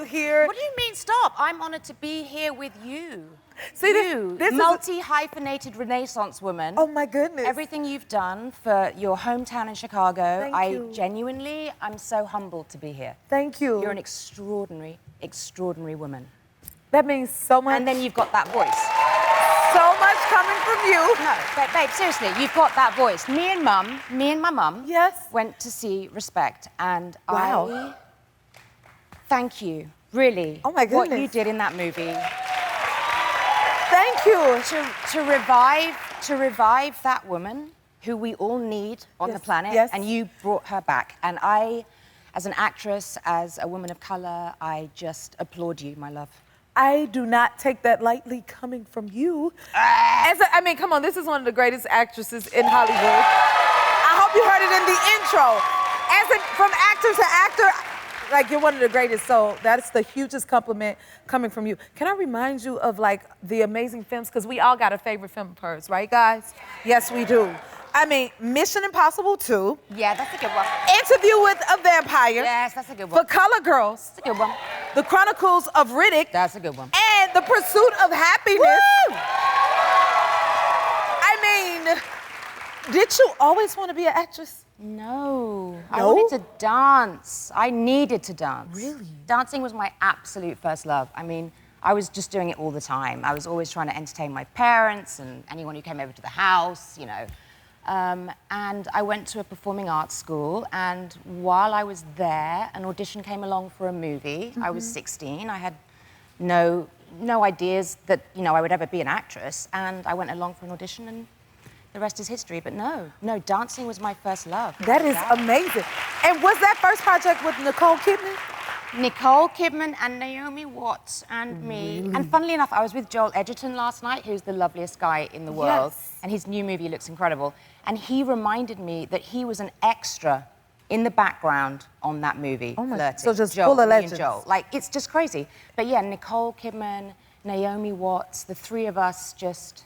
you here. What do you mean, stop? I'm honored to be here with you. See, you, this multi-hyphenated Renaissance woman. Oh, my goodness. Everything you've done for your hometown in Chicago, Thank you. I'm so humbled to be here. Thank you. You're an extraordinary, extraordinary woman. That means so much. And then you've got that voice. So much coming from you. No, babe, seriously, you've got that voice. Me and my mum Yes. went to see Respect, and Wow. I thank you, really. Oh, my goodness. What you did in that movie. Thank you. To revive that woman who we all need on the planet, yes. and you brought her back. And I, as an actress, as a woman of color, I just applaud you, my love. I do not take that lightly coming from you. I mean, come on, this is one of the greatest actresses in Hollywood. I hope you heard it in the intro. From actor to actor, like, you're one of the greatest, so that's the hugest compliment coming from you. Can I remind you of, like, the amazing films? Because we all got a favorite film of hers, right, guys? Yes, we do. I mean, Mission Impossible 2. Yeah, that's a good one. Interview with a Vampire. Yes, that's a good one. For Color Girls. That's a good one. The Chronicles of Riddick. That's a good one. And The Pursuit of Happiness. Woo! I mean, did you always want to be an actress? No. I wanted to dance. I needed to dance. Really? Dancing was my absolute first love. I mean, I was just doing it all the time. I was always trying to entertain my parents and anyone who came over to the house, you know. And I went to a performing arts school, and while I was there, an audition came along for a movie. I was 16. I had no ideas that, you know, I would ever be an actress, and I went along for an audition, and the rest is history. But no, dancing was my first love. That is amazing. And was that first project with Nicole Kidman? Nicole Kidman and Naomi Watts and me. Really? And funnily enough, I was with Joel Edgerton last night, who's the loveliest guy in the world. Yes. And his new movie looks incredible. And he reminded me that he was an extra in the background on that movie. Oh my, Flirting. so just Joel, full of me and legends. Joel. Like, it's just crazy. But yeah, Nicole Kidman, Naomi Watts, the three of us just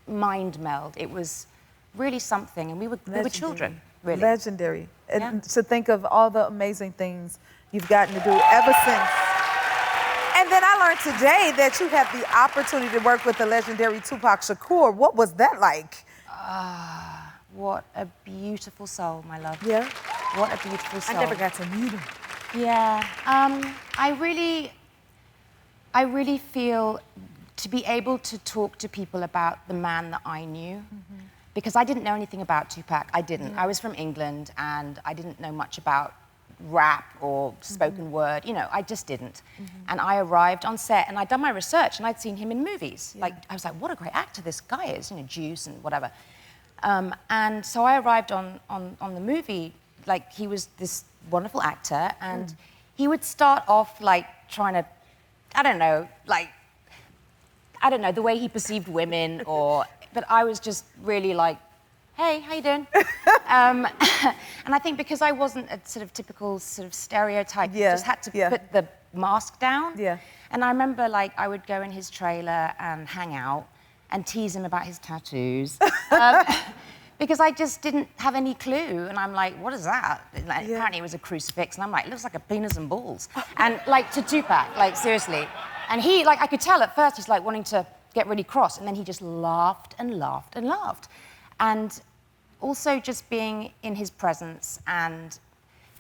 mind meld. It was really something, and we were children, really. Legendary. And to think of all the amazing things you've gotten to do ever since. And then I learned today that you had the opportunity to work with the legendary Tupac Shakur. What was that like? What a beautiful soul, my love. Yeah? What a beautiful soul. I never got to meet him. Yeah. I really feel to be able to talk to people about the man that I knew, because I didn't know anything about Tupac. I didn't. I was from England, and I didn't know much about rap or spoken word, you know, I just didn't. And I arrived on set, and I'd done my research, and I'd seen him in movies. Like, I was like, what a great actor this guy is, you know, Juice and whatever. And so I arrived on the movie, like, he was this wonderful actor, and he would start off, like, trying to, I don't know, the way he perceived women, but I was just really like, hey, how you doing? And I think because I wasn't a sort of typical sort of stereotype, just had to put the mask down. Yeah. And I remember, like, I would go in his trailer and hang out and tease him about his tattoos. Because I just didn't have any clue. And I'm like, what is that? Like, apparently it was a crucifix. And I'm like, it looks like a penis and balls. And, like, to Tupac, like, seriously. And he, like, I could tell at first he's, like, wanting to get really cross. And then he just laughed and laughed and laughed. And also just being in his presence and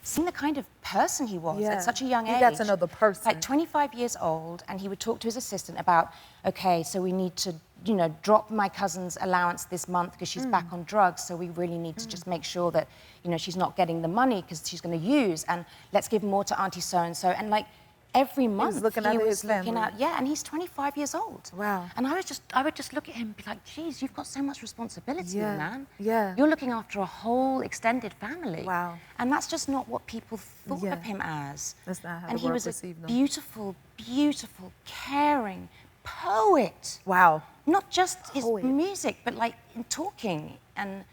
seeing the kind of person he was at such a young age. You got to know the person. Like 25 years old, and he would talk to his assistant about, okay, so we need to, you know, drop my cousin's allowance this month because she's back on drugs, so we really need to just make sure that, you know, she's not getting the money because she's going to use, and let's give more to Auntie so-and-so. And, like, every month he was looking at, and he's 25 years old. Wow. And I would just look at him and be like, geez, you've got so much responsibility, man. Yeah. You're looking after a whole extended family. Wow. And that's just not what people thought of him as. That's not how and the he world was perceived a him. beautiful, beautiful, caring poet. Wow. Not just his music, but, like, in talking and...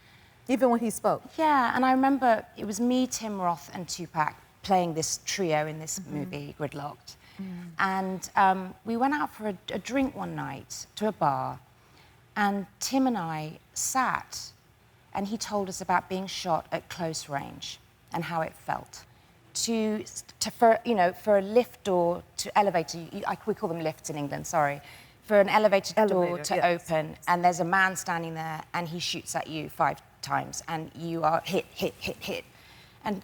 Even when he spoke. Yeah, and I remember it was me, Tim Roth, and Tupac playing this trio in this movie, Gridlocked. And we went out for a drink one night to a bar, and Tim and I sat, and he told us about being shot at close range and how it felt. for a lift door to elevator, we call them lifts in England, sorry, for an elevator door to open, and there's a man standing there, and he shoots at you 5 times, and you are hit. And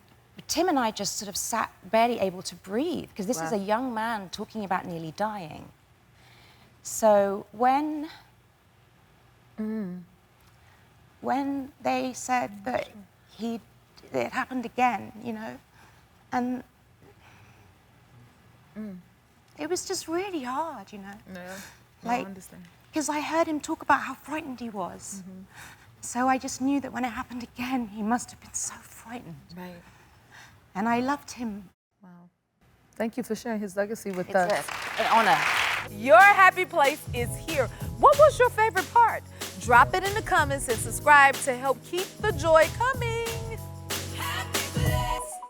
Tim and I just sort of sat barely able to breathe, because this is a young man talking about nearly dying. So when they said that it happened again, you know, and it was just really hard, you know. Yeah, like, I understand. Because I heard him talk about how frightened he was. So I just knew that when it happened again, he must have been so frightened. Right. And I loved him. Wow. Thank you for sharing his legacy with us. It's an honor. Your happy place is here. What was your favorite part? Drop it in the comments and subscribe to help keep the joy coming.